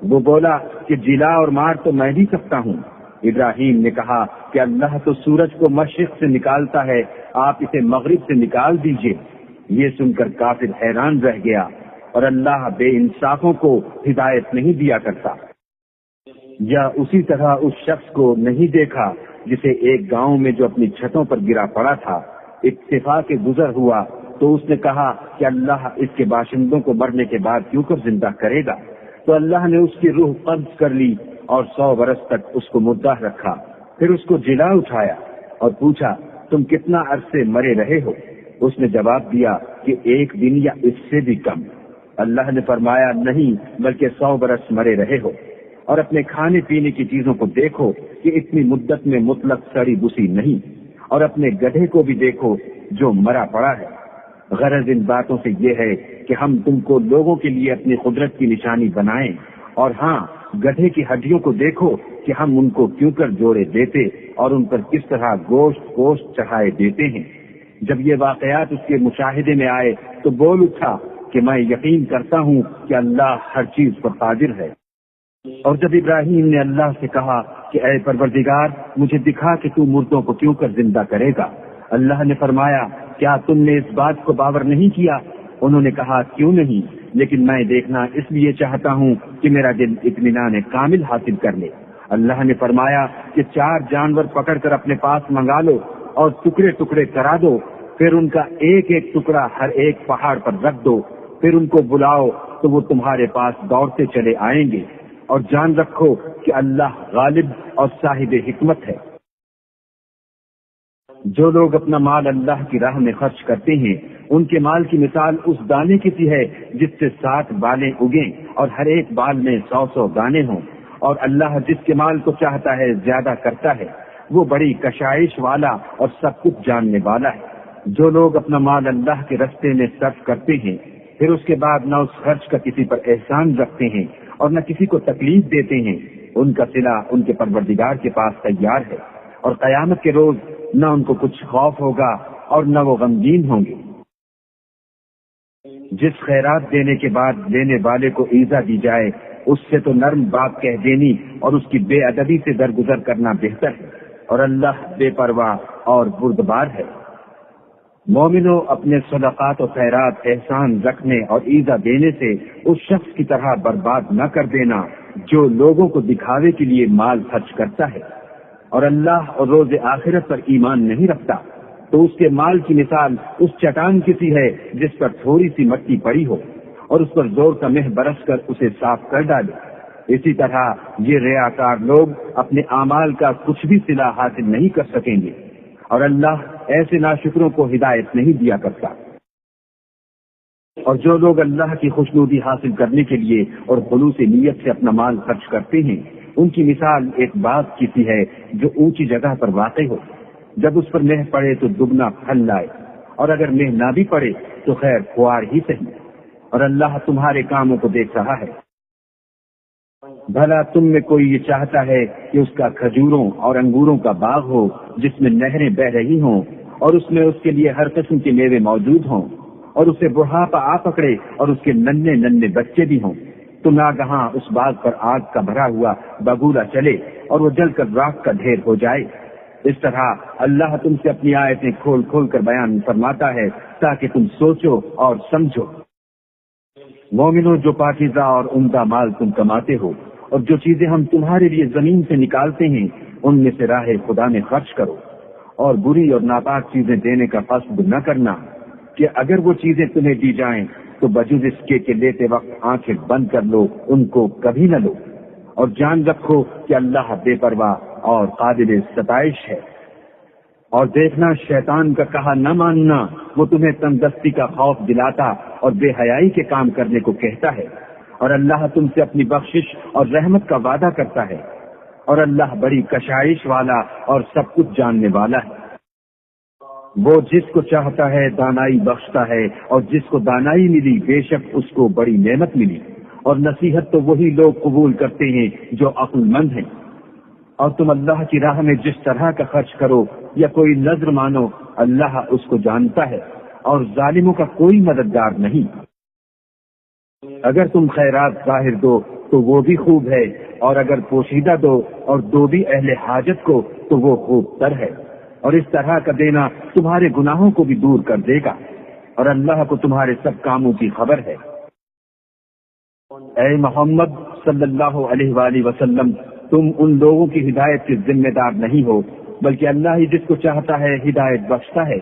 وہ بولا کہ جلا اور مار تو میں بھی سکتا ہوں۔ ابراہیم نے کہا کہ اللہ تو سورج کو مشرق سے نکالتا ہے، آپ اسے مغرب سے نکال دیجئے۔ یہ سن کر کافر حیران رہ گیا، اور اللہ بے انصافوں کو ہدایت نہیں دیا کرتا۔ یا اسی طرح اس شخص کو نہیں دیکھا جسے ایک گاؤں میں جو اپنی چھتوں پر گرا پڑا تھا، اتفاق کے گزر ہوا تو اس نے کہا کہ اللہ اس کے باشندوں کو مرنے کے بعد کیوں کر زندہ کرے گا؟ تو اللہ نے اس کی روح قبض کر لی اور 100 برس تک اس کو مردہ رکھا۔ پھر اس کو جلا اٹھایا اور پوچھا تم کتنا عرصے مرے رہے ہو؟ اس نے جواب دیا کہ 1 دن یا اس سے بھی کم۔ اللہ نے فرمایا نہیں بلکہ 100 برس مرے رہے ہو، اور اپنے کھانے پینے کی چیزوں کو دیکھو کہ اتنی مدت میں مطلق سڑی بسی نہیں، اور اپنے گدھے کو بھی دیکھو جو مرا پڑا ہے۔ غرض ان باتوں سے یہ ہے کہ ہم تم کو لوگوں کے لیے اپنی قدرت کی نشانی بنائیں، اور ہاں گدھے کی ہڈیوں کو دیکھو کہ ہم ان کو کیوں کر جوڑے دیتے اور ان پر کس طرح گوشت چڑھائے دیتے ہیں۔ جب یہ واقعات اس کے مشاہدے میں آئے تو بول اٹھا کہ میں یقین کرتا ہوں کہ اللہ ہر چیز پر قادر ہے۔ اور جب ابراہیم نے اللہ سے کہا کہ اے پروردگار مجھے دکھا کہ تو مردوں کو کیوں کر زندہ کرے گا، اللہ نے فرمایا کیا تم نے اس بات کو باور نہیں کیا؟ انہوں نے کہا کیوں نہیں، لیکن میں دیکھنا اس لیے چاہتا ہوں کہ میرا دل اطمینان کامل حاصل کر لے۔ اللہ نے فرمایا کہ 4 جانور پکڑ کر اپنے پاس منگا لو اور ٹکڑے ٹکڑے کرا دو، پھر ان کا ایک ایک ٹکڑا ہر ایک پہاڑ پر رکھ دو، پھر ان کو بلاؤ تو وہ تمہارے پاس دوڑتے چلے آئیں گے، اور جان رکھو کہ اللہ غالب اور صاحب حکمت ہے۔ جو لوگ اپنا مال اللہ کی راہ میں خرچ کرتے ہیں ان کے مال کی مثال اس دانے کی سی ہے جس سے 7 بالیں اگیں اور ہر ایک بال میں 100 دانے ہوں، اور اللہ جس کے مال کو چاہتا ہے زیادہ کرتا ہے، وہ بڑی کشائش والا اور سب کچھ جاننے والا ہے۔ جو لوگ اپنا مال اللہ کے رستے میں صرف کرتے ہیں پھر اس کے بعد نہ اس خرچ کا کسی پر احسان رکھتے ہیں اور نہ کسی کو تکلیف دیتے ہیں، ان کا صلہ ان کے پروردگار کے پاس تیار ہے، اور قیامت کے روز نہ ان کو کچھ خوف ہوگا اور نہ وہ غمگین ہوں گے۔ جس خیرات دینے کے بعد لینے والے کو ایذا دی جائے اس سے تو نرم بات کہہ دینی اور اس کی بے ادبی سے درگزر کرنا بہتر ہے، اور اللہ بے پرواہ اور بردبار ہے۔ مومنوں اپنے صدقات و خیرات احسان رکھنے اور ایذا دینے سے اس شخص کی طرح برباد نہ کر دینا جو لوگوں کو دکھاوے کے لیے مال خرچ کرتا ہے اور اللہ اور روز آخرت پر ایمان نہیں رکھتا، تو اس کے مال کی مثال اس چٹان کی سی ہے جس پر تھوڑی سی مٹی پڑی ہو اور اس پر زور کا مہ برس کر اسے صاف کر ڈالے۔ اسی طرح یہ ریاکار لوگ اپنے اعمال کا کچھ بھی صلہ حاصل نہیں کر سکیں گے، اور اللہ ایسے ناشکروں کو ہدایت نہیں دیا کرتا۔ اور جو لوگ اللہ کی خوشنودی حاصل کرنے کے لیے اور خلوص نیت سے اپنا مال خرچ کرتے ہیں ان کی مثال ایک باغ کی سی ہے جو اونچی جگہ پر واقع ہو، جب اس پر مہ پڑے تو دگنا پھل لائے، اور اگر مہ نہ بھی پڑے تو خیر خوار ہی صحیح، اور اللہ تمہارے کاموں کو دیکھ رہا ہے۔ بھلا تم میں کوئی یہ چاہتا ہے کہ اس کا کھجوروں اور انگوروں کا باغ ہو جس میں نہریں بہ رہی ہوں اور اس میں اس کے لیے ہر قسم کے میوے موجود ہوں، اور اسے بڑھاپا آ پکڑے اور اس کے ننھے ننھے بچے بھی ہوں، تو ناگہاں اس باغ پر آگ کا بھرا ہوا بگولا چلے اور وہ جل کر راکھ کا ڈھیر ہو جائے۔ اس طرح اللہ تم سے اپنی آیتیں کھول کھول کر بیان فرماتا ہے تاکہ تم سوچو اور سمجھو۔ مومنوں جو پاکیزہ اور عمدہ مال تم کماتے ہو اور جو چیزیں ہم تمہارے لیے زمین سے نکالتے ہیں ان میں سے راہ خدا میں خرچ کرو، اور بری اور ناپاک چیزیں دینے کا قصد نہ کرنا کہ اگر وہ چیزیں تمہیں دی جائیں تو بجز اس کے کہ لیتے وقت آنکھیں بند کر لو ان کو کبھی نہ لو، اور جان رکھو کہ اللہ بے پرواہ اور قابل ستائش ہے۔ اور دیکھنا شیطان کا کہا نہ ماننا وہ تمہیں تندرستی کا خوف دلاتا اور بے حیائی کے کام کرنے کو کہتا ہے، اور اللہ تم سے اپنی بخشش اور رحمت کا وعدہ کرتا ہے، اور اللہ بڑی کشائش والا اور سب کچھ جاننے والا ہے۔ وہ جس کو چاہتا ہے دانائی بخشتا ہے، اور جس کو دانائی ملی بے شک اس کو بڑی نعمت ملی، اور نصیحت تو وہی لوگ قبول کرتے ہیں جو عقل مند ہیں۔ اور تم اللہ کی راہ میں جس طرح کا خرچ کرو یا کوئی نذر مانو اللہ اس کو جانتا ہے، اور ظالموں کا کوئی مددگار نہیں۔ اگر تم خیرات ظاہر دو تو وہ بھی خوب ہے، اور اگر پوشیدہ دو اور دو بھی اہل حاجت کو تو وہ خوب تر ہے، اور اس طرح کا دینا تمہارے گناہوں کو بھی دور کر دے گا، اور اللہ کو تمہارے سب کاموں کی خبر ہے۔ اے محمد صلی اللہ علیہ وآلہ وسلم، تم ان لوگوں کی ہدایت کے ذمہ دار نہیں ہو، بلکہ اللہ ہی جس کو چاہتا ہے ہدایت بخشتا ہے۔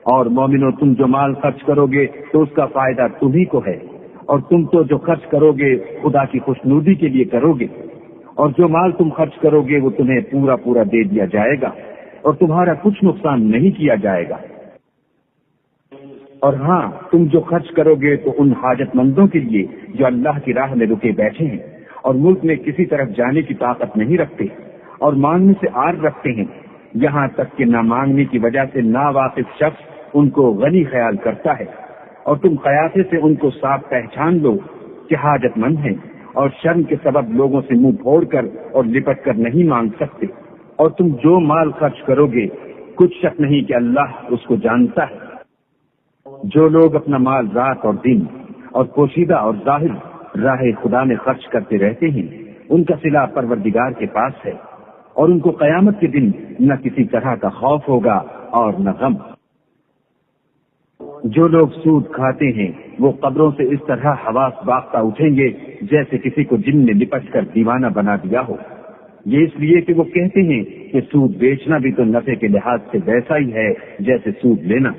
اور مومنو، تم جو مال خرچ کرو گے تو اس کا فائدہ تمہیں کو ہے، اور تم تو جو خرچ کرو گے خدا کی خوشنودی کے لیے کرو گے، اور جو مال تم خرچ کرو گے وہ تمہیں پورا پورا دے دیا جائے گا، اور تمہارا کچھ نقصان نہیں کیا جائے گا۔ اور ہاں، تم جو خرچ کرو گے تو ان حاجت مندوں کے لیے جو اللہ کی راہ میں رکے بیٹھے ہیں اور ملک میں کسی طرف جانے کی طاقت نہیں رکھتے اور مانگنے سے آر رکھتے ہیں، یہاں تک کہ نہ مانگنے کی وجہ سے ناواقف شخص ان کو غنی خیال کرتا ہے، اور تم قیاسے سے ان کو صاف پہچان لو کہ حاجت مند ہیں، اور شرم کے سبب لوگوں سے منہ پھوڑ کر اور لپٹ کر نہیں مانگ سکتے۔ اور تم جو مال خرچ کرو گے کچھ شک نہیں کہ اللہ اس کو جانتا ہے۔ جو لوگ اپنا مال رات اور دن اور پوشیدہ اور ظاہر راہ خدا میں خرچ کرتے رہتے ہیں، ان کا صلہ پروردگار کے پاس ہے، اور ان کو قیامت کے دن نہ کسی طرح کا خوف ہوگا اور نہ غم۔ جو لوگ سود کھاتے ہیں وہ قبروں سے اس طرح حواس باختہ اٹھیں گے جیسے کسی کو جن نے لپٹ کر دیوانہ بنا دیا ہو۔ یہ اس لیے کہ وہ کہتے ہیں کہ سود بیچنا بھی تو نفع کے لحاظ سے ویسا ہی ہے جیسے سود لینا،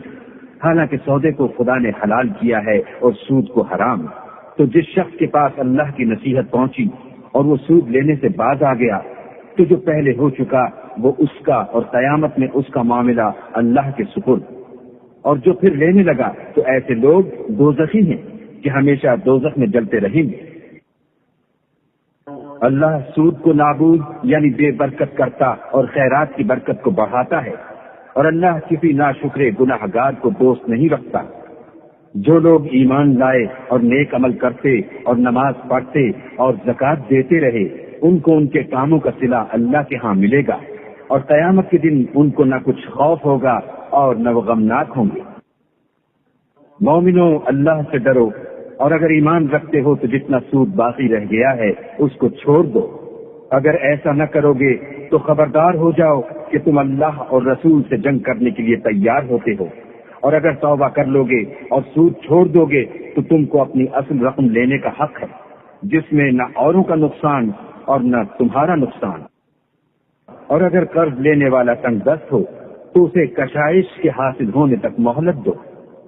حالانکہ سودے کو خدا نے حلال کیا ہے اور سود کو حرام۔ تو جس شخص کے پاس اللہ کی نصیحت پہنچی اور وہ سود لینے سے باز آ گیا تو جو پہلے ہو چکا وہ اس کا، اور قیامت میں اس کا معاملہ اللہ کے سپرد۔ اور جو پھر لینے لگا تو ایسے لوگ دوزخی ہیں کہ ہمیشہ دوزخ میں جلتے رہیں گے۔ اللہ سود کو نابود یعنی بے برکت کرتا اور خیرات کی برکت کو بڑھاتا ہے، اور اللہ کسی ناشکرے گناہ گار کو دوست نہیں رکھتا۔ جو لوگ ایمان لائے اور نیک عمل کرتے اور نماز پڑھتے اور زکوٰۃ دیتے رہے، ان کو ان کے کاموں کا صلہ اللہ کے ہاں ملے گا، اور قیامت کے دن ان کو نہ کچھ خوف ہوگا اور نہ وہ غمناک ہوں گے۔ مومنو، اللہ سے ڈرو، اور اگر ایمان رکھتے ہو تو جتنا سود باقی رہ گیا ہے اس کو چھوڑ دو۔ اگر ایسا نہ کرو گے تو خبردار ہو جاؤ کہ تم اللہ اور رسول سے جنگ کرنے کے لیے تیار ہوتے ہو، اور اگر توبہ کر لو گے اور سود چھوڑ دو گے تو تم کو اپنی اصل رقم لینے کا حق ہے، جس میں نہ اوروں کا نقصان اور نہ تمہارا نقصان۔ اور اگر قرض لینے والا تنگ دست ہو تو اسے کشائش کے حاصل ہونے تک مہلت دو،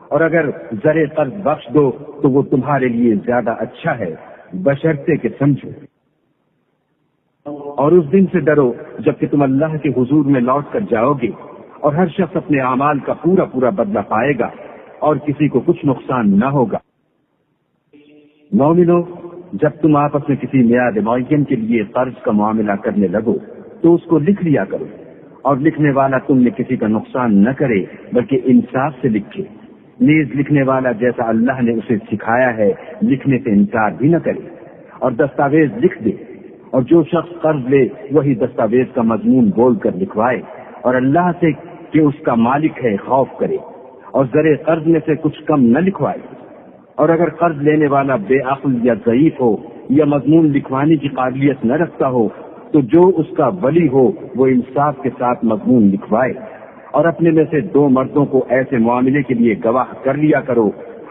اور اگر زر قرض بخش دو تو وہ تمہارے لیے زیادہ اچھا ہے، بشرطے کہ سمجھو۔ اور اس دن سے ڈرو جب کہ تم اللہ کے حضور میں لوٹ کر جاؤ گے، اور ہر شخص اپنے اعمال کا پورا پورا بدلہ پائے گا، اور کسی کو کچھ نقصان نہ ہوگا۔ مومنو، جب تم آپس میں کسی میعاد معین کے لیے قرض کا معاملہ کرنے لگو تو اس کو لکھ لیا کرو، اور لکھنے والا تم میں کسی کا نقصان نہ کرے بلکہ انصاف سے لکھے۔ نیز لکھنے والا جیسا اللہ نے اسے سکھایا ہے لکھنے سے انکار بھی نہ کرے، اور دستاویز لکھ دے، اور جو شخص قرض لے وہی دستاویز کا مضمون بول کر لکھوائے، اور اللہ سے کہ اس کا مالک ہے خوف کرے، اور زر قرض میں سے کچھ کم نہ لکھوائے۔ اور اگر قرض لینے والا بے عقل یا ضعیف ہو یا مضمون لکھوانے کی قابلیت نہ رکھتا ہو تو جو اس کا ولی ہو وہ انصاف کے ساتھ مضمون لکھوائے، اور اپنے میں سے 2 مردوں کو ایسے معاملے کے لیے گواہ کر لیا کرو،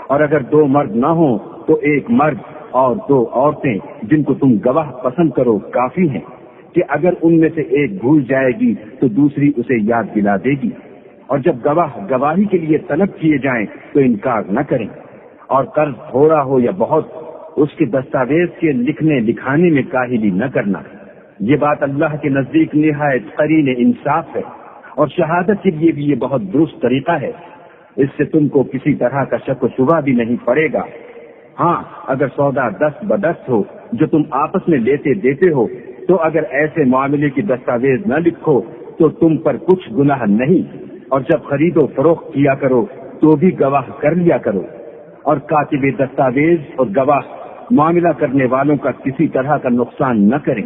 اور اگر 2 مرد نہ ہوں تو 1 مرد اور 2 عورتیں جن کو تم گواہ پسند کرو کافی ہیں، کہ اگر ان میں سے ایک بھول جائے گی تو دوسری اسے یاد دلا دے گی۔ اور جب گواہ گواہی کے لیے طلب کیے جائیں تو انکار نہ کریں، اور قرض تھوڑا ہو یا بہت اس کے دستاویز کے لکھنے لکھانے میں کاہلی نہ کرنا۔ یہ بات اللہ کے نزدیک نہایت قرین انصاف ہے، اور شہادت کے لیے بھی یہ بہت درست طریقہ ہے، اس سے تم کو کسی طرح کا شک و شبہ بھی نہیں پڑے گا۔ ہاں، اگر سودا دست بدست ہو جو تم آپس میں لیتے دیتے ہو تو اگر ایسے معاملے کی دستاویز نہ لکھو تو تم پر کچھ گناہ نہیں، اور جب خرید و فروخت کیا کرو تو بھی گواہ کر لیا کرو، اور کاتب دستاویز اور گواہ معاملہ کرنے والوں کا کسی طرح کا نقصان نہ کریں۔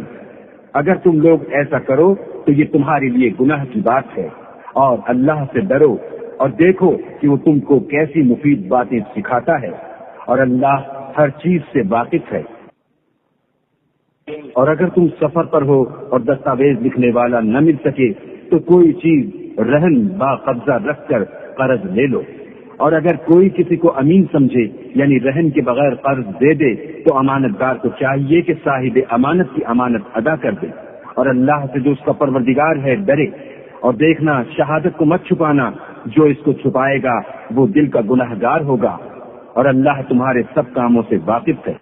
اگر تم لوگ ایسا کرو تو یہ تمہارے لیے گناہ کی بات ہے، اور اللہ سے ڈرو اور دیکھو کہ وہ تم کو کیسی مفید باتیں سکھاتا ہے، اور اللہ ہر چیز سے واقف ہے۔ اور اگر تم سفر پر ہو اور دستاویز لکھنے والا نہ مل سکے تو کوئی چیز رہن با قبضہ رکھ کر قرض لے لو، اور اگر کوئی کسی کو امین سمجھے یعنی رہن کے بغیر قرض دے دے تو امانت دار کو چاہیے کہ صاحب امانت کی امانت ادا کر دے، اور اللہ سے جو اس کا پروردگار ہے ڈرے، اور دیکھنا شہادت کو مت چھپانا، جو اس کو چھپائے گا وہ دل کا گنہگار ہوگا، اور اللہ تمہارے سب کاموں سے واقف ہے۔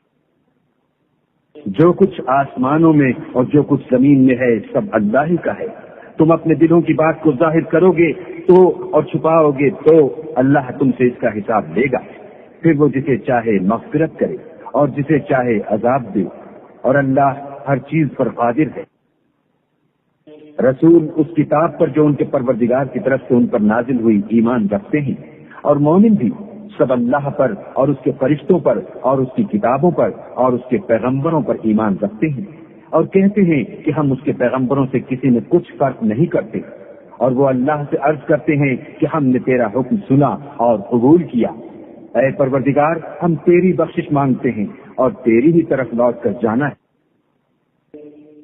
جو کچھ آسمانوں میں اور جو کچھ زمین میں ہے سب اللہ ہی کا ہے۔ تم اپنے دلوں کی بات کو ظاہر کرو گے تو اور چھپاؤ گے تو اللہ تم سے اس کا حساب لے گا، پھر وہ جسے چاہے مغفرت کرے اور جسے چاہے عذاب دے، اور اللہ ہر چیز پر قادر ہے۔ رسول اس کتاب پر جو ان کے پروردگار کی طرف سے ان پر نازل ہوئی ایمان رکھتے ہیں، اور مومن بھی سب اللہ پر اور اس کے فرشتوں پر اور اس کی کتابوں پر اور اس کے پیغمبروں پر ایمان رکھتے ہیں، اور کہتے ہیں کہ ہم اس کے پیغمبروں سے کسی میں کچھ فرق نہیں کرتے، اور وہ اللہ سے عرض کرتے ہیں کہ ہم نے تیرا حکم سنا اور قبول کیا۔ اے پروردگار، ہم تیری بخشش مانگتے ہیں اور تیری ہی طرف لوٹ کر جانا ہے۔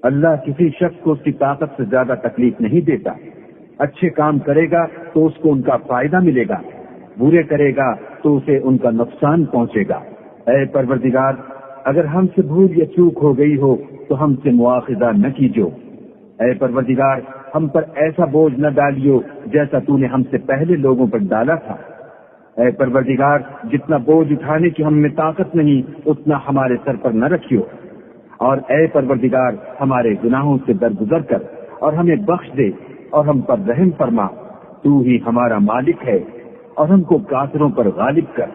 اللہ کسی شخص کو اس کی طاقت سے زیادہ تکلیف نہیں دیتا۔ اچھے کام کرے گا تو اس کو ان کا فائدہ ملے گا، برے کرے گا تو اسے ان کا نقصان پہنچے گا۔ اے پروردگار، اگر ہم سے بھول یا چوک ہو گئی ہو تو ہم سے مواخذہ نہ کیجو۔ اے پروردگار، ہم پر ایسا بوجھ نہ ڈالیو جیسا تو نے ہم سے پہلے لوگوں پر ڈالا تھا۔ اے پروردگار، جتنا بوجھ اٹھانے کی ہم میں طاقت نہیں اتنا ہمارے سر پر نہ رکھیو، اور اے پروردگار ہمارے گناہوں سے درگزر کر اور ہمیں بخش دے اور ہم پر رحم فرما، تو ہی ہمارا مالک ہے اور ہم کو کافروں پر غالب کر۔